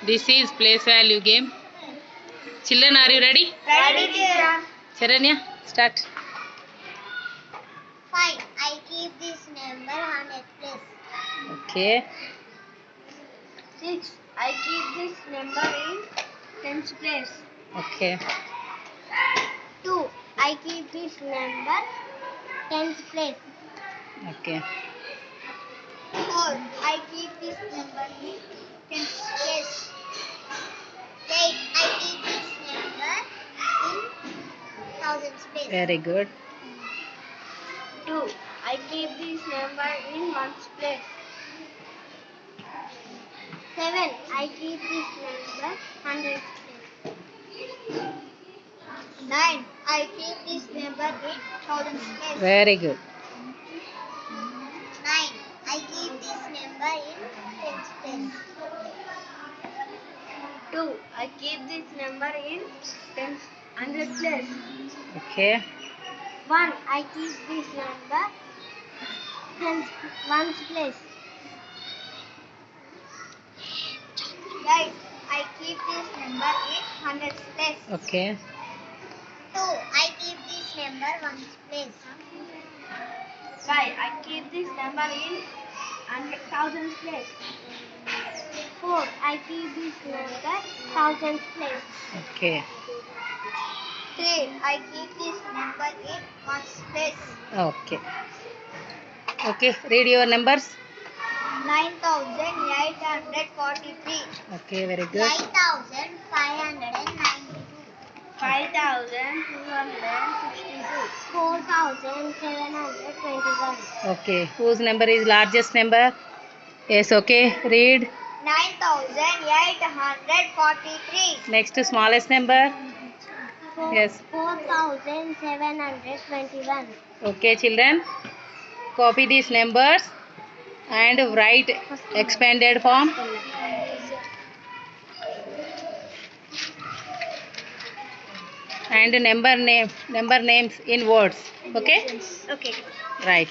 This is place value game. Children, are you ready? Ready, teacher. Charanya, start. 5. I keep this number 100 place. Okay. 6. I keep this number in tens place. Okay. 2. I keep this number tens place. Okay. 4. I keep this number in tens place. 8. I keep this number in thousands place. Very good. 2. I keep this number in ones place. 7. I keep this number hundreds place. 9. I keep this number in thousands place. Very good. 9. I keep this number in tens place. 2. I keep this number in tens hundred place. Okay. 1. I keep this number tens ones place. 8. I keep this number in hundreds place. Okay. 2. I keep this number ones place. 5. I keep this number in thousands place. 4. I keep this number thousands place. Okay. 3. I keep this number in ones place. Okay. Okay. Read your numbers. 9,843. Okay. Very good. 9,592. 5,262. 4,721. Okay. Whose number is largest number? Yes. Okay. Read. 9,843. Next to smallest number. Yes. 4,721. Okay, children. Copy these numbers and write expanded form. And number names in words. Okay. Okay. Right.